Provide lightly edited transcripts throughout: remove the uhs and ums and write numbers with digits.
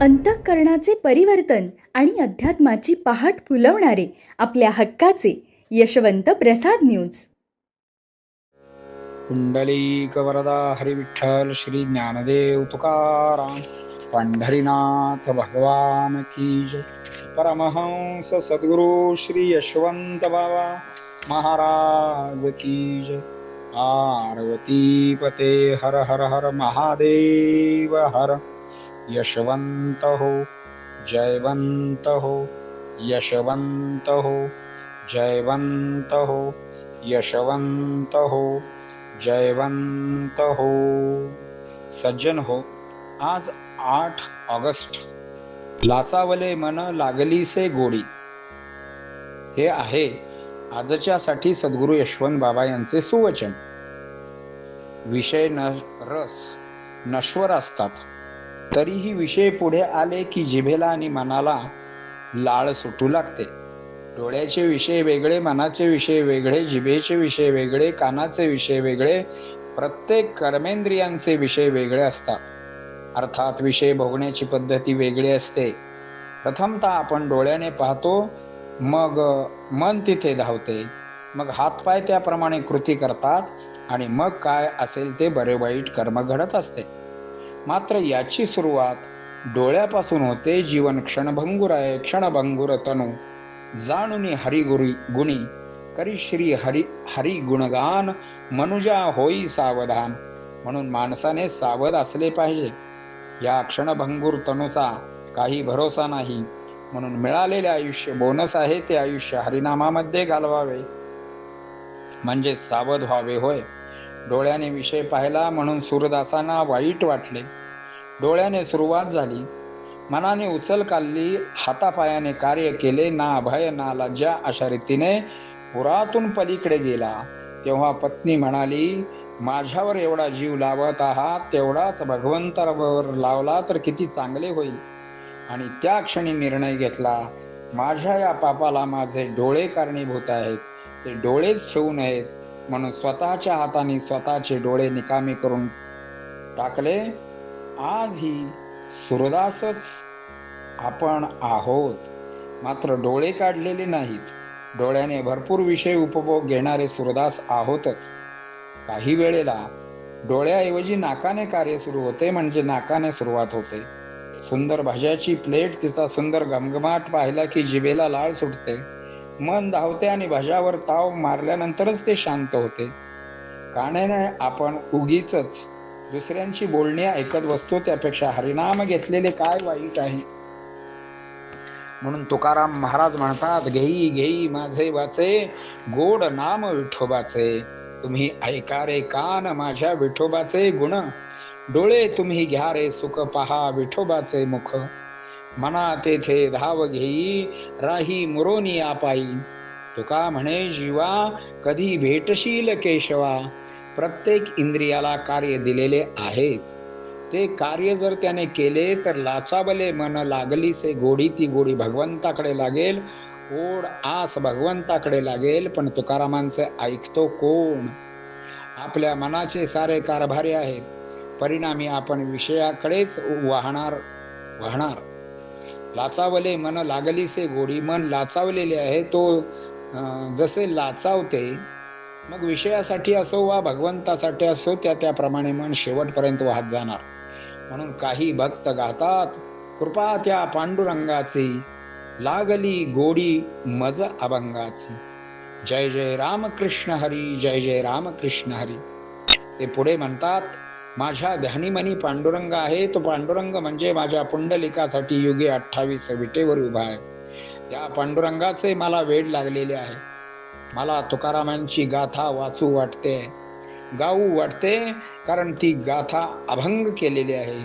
अंतःकरणाचे परिवर्तन आणि अध्यात्माची पहाट फुलवणारे आपल्या हक्काचे यशवंत प्रसाद न्यूज. पुंडलिक वरदा हरिविठ्ठल श्री ज्ञानदेव तुकाराम पंढरीनाथ भगवान की जय. परमहंस सद्गुरु श्री यशवंत बाबा महाराज की जय. पार्वती पते हर हर हर महादेव हर. यशवंत हो जयवंत हो, यशवंत हो जयवंत हो, यशवंत हो जयवंत हो. सज्जन हो, आज 8 ऑगस्ट. लाचावले मन लागलीसे गोडी हे आहे आजच्यासाठी सद्गुरू यशवंत बाबा यांचे सुवचन. विषय रस नश्वर असतात, तरीही विषय पुढे आले की जिभेला आणि मनाला लाळ सुटू लागते. डोळ्याचे विषय वेगळे, मनाचे विषय वेगळे, जिभेचे विषय वेगळे, कानाचे विषय वेगळे, प्रत्येक कर्मेंद्रियांचे विषय वेगळे असतात. अर्थात विषय भोगण्याची पद्धती वेगळी असते. प्रथमतः आपण डोळ्याने पाहतो, मग मन तिथे धावते, मग हातपाय त्याप्रमाणे कृती करतात आणि मग काय असेल ते बरे वाईट कर्म घडत असते. मात्र याची सुरुवात डोळ्यापासून होते. जीवन क्षणभंगुर आहे, क्षणभंगुर तनु जाणुनी हरी गुणी करी श्री हरी गुणगान, मनुजा होई सावधान. म्हणून माणसाने सावध असले पाहिजे. या क्षणभंगुर तनुचा काही भरोसा नाही, म्हणून मिळालेले आयुष्य बोनस आहे, ते आयुष्य हरिनामामध्ये घालवावे, म्हणजे सावध व्हावे. होय, डोळ्याने विषय पाहिला म्हणून सूरदासांना वाईट वाटले. डोळ्याने सुरुवात झाली, मनाने उचल काढली, हातापायाने कार्य केले, ना भय ना लज्जा अशा रीतीने पुरातून पलीकडे गेला. तेव्हा पत्नी म्हणाली, माझ्यावर एवढा जीव लावत आहात, तेवढाच भगवंतावर लावला तर किती चांगले होईल. आणि त्या क्षणी निर्णय घेतला, माझ्या या पापाला माझे डोळे कारणीभूत आहेत, ते डोळेच ठेवू नयेत. म्हणून स्वतःच्या हाताने स्वतःचे डोळे निकामी करून टाकले. आजही सूरदासच आपण आहोत, मात्र डोळे काढलेले नाहीत. डोळ्याने भरपूर विषय उपभोग घेणारे सूरदास आहोतच. काही वेळेला डोळ्याऐवजी नाकाने कार्य सुरू होते, म्हणजे नाकाने सुरुवात होते. सुंदर भाज्याची प्लेट, तिचा सुंदर घमघमाट पाहिला की जिभेला लाळ सुटते, मन धावते आणि भाज्यावर ताव मारल्यानंतरच ते शांत होते. कानाने आपण उगीच दुसऱ्यांची बोलणी ऐकत बसतो, त्यापेक्षा हरिनाम घेतलेले काय वाईट आहे. म्हणून तुकाराम महाराज म्हणतात, घेई घेई माझे वाचे, गोड नाम विठोबाचे. तुम्ही ऐका रे कान माझ्या विठोबाचे गुण, डोळे तुम्ही घ्या रे सुख पहा विठोबाचे मुख. मना तेथे धाव घेई, राही मुरोनी आपाई. तुका म्हणे जीवा, कधी भेटशील केशवा. प्रत्येक इंद्रियाला कार्य दिलेले आहेच. ते कार्य जर त्याने केले तर लाचावले मन लागलीसे गोडी, ती गोडी भगवंताकडे लागेल. ओढ आस भगवंताकडे लागेल. पण तुकारामांचे ऐकतो कोण? आपल्या मनाचे सारे कारभारी आहेत, परिणामी आपण विषयाकडेच वाहणार. लाचावले मन लागलीसे गोडी, मन लाचावलेले आहे, तो जसे लाचावते, मग विषयासाठी असो वा भगवंतासाठी असो, त्याप्रमाणे मन शेवटपर्यंत वाहत जाणार. म्हणून काही भक्त गातात, कृपा त्या पांडुरंगाची, लागली गोडी मज अभंगाची. जय जय रामकृष्ण हरी, जय जय रामकृष्ण हरी. ते पुढे म्हणतात, माझ्या ध्यानीमनी पांडुरंग आहे. तो पांडुरंग म्हणजे माझ्या पुंडलिकासाठी युगे 28 विटेवर उभा आहे. त्या पांडुरंगाचे मला वेड लागलेले आहे. मला तुकारामांची गाथा वाचू वाटते, गाऊ वाटते, कारण ती गाथा अभंग केलेली आहे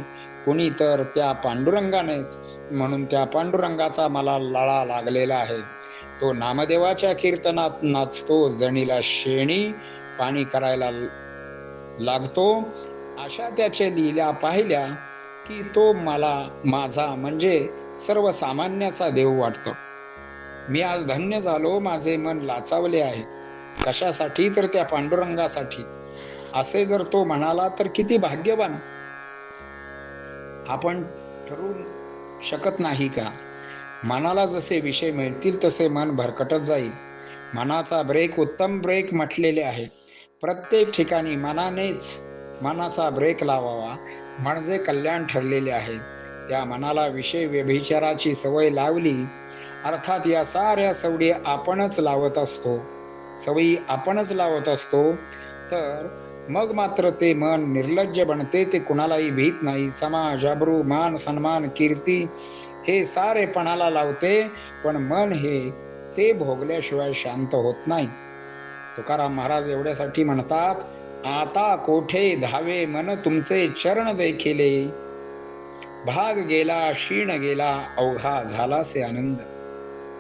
कुणी तर त्या पांडुरंगानेच. म्हणून त्या पांडुरंगाचा मला लळा लागलेला आहे. तो नामदेवाच्या कीर्तनात नाचतो, जणीला शेणी पाणी करायला लागतो. अशा त्याच्या लीला पाहिल्या की तो मला माझा म्हणजे सर्वसामान्याचा देव वाटतो. मी आज धन्य झालो, माझे मन लाचावले आहे. कशासाठी? तर त्या पांडुरंगासाठी. असे जर तो म्हणाला तर किती भाग्यवान. आपण ठरवून शकत नाही का? मनाला जसे विषय मिळतील तसे मन भरकटत जाईल. मनाचा ब्रेक उत्तम ब्रेक म्हटलेले आहे. प्रत्येक ठिकाणी मनाचा ब्रेक लावावा म्हणजे कल्याण ठरलेले आहे. त्या मनाला विषय व्यभिचाराची सवय लावली, अर्थात या साऱ्या सवयी आपणच लावत असतो, तर मग मात्र ते मन निर्लज्ज बनते. ते कुणालाही भीत नाही. समाज, अब्रू, मान, सन्मान, कीर्ती हे सारे पणाला लावते, पण मन हे ते भोगल्याशिवाय शांत होत नाही. तुकाराम महाराज एवढ्यासाठी म्हणतात, आता कोठे धावे मन तुमचे चरण देखिले, भाग गेला क्षीण गेला अवघा झालासे आनंद.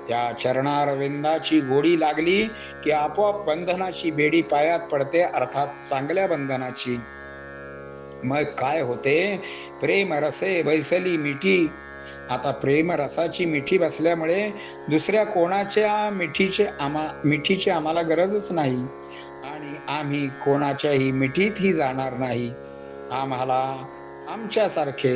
त्या चरणारविंदाची गोडी लागली की आपोआप बंधनाची बेडी पायात पडते, अर्थात चांगल्या बंधनाची. मग काय होते? प्रेम रसे बैसली मिठी. आता प्रेम रसाची मिठी बसल्यामुळे दुसऱ्या कोणाच्या मिठीची आम्हाला गरजच नाही आणि आम्ही कोणाच्याही मिठीतही जाणार नाही. आम्हाला आमच्यासारखे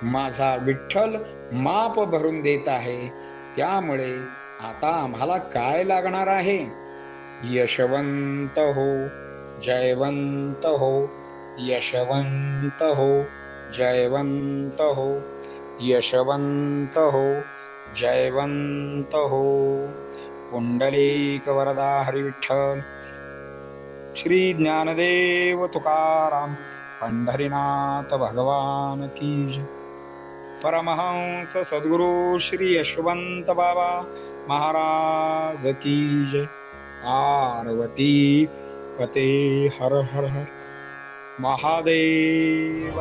माझा विठ्ठल माप भरून देत आहे. त्यामुळे आता आम्हाला काय लागणार आहे? यशवंत हो, जयवंत हो, यशवंत हो, जयवंत हो, यशवंत हो, जयवंत हो. पुंडलिक वरदा हरी विठ्ठल, श्री ज्ञानदेव तुकाराम, पंढरीनाथ भगवान की जय. परमहंस सद्गुरु श्री यशवंत बाबा महाराज की जय. पार्वती पते हर हर हर महादेव.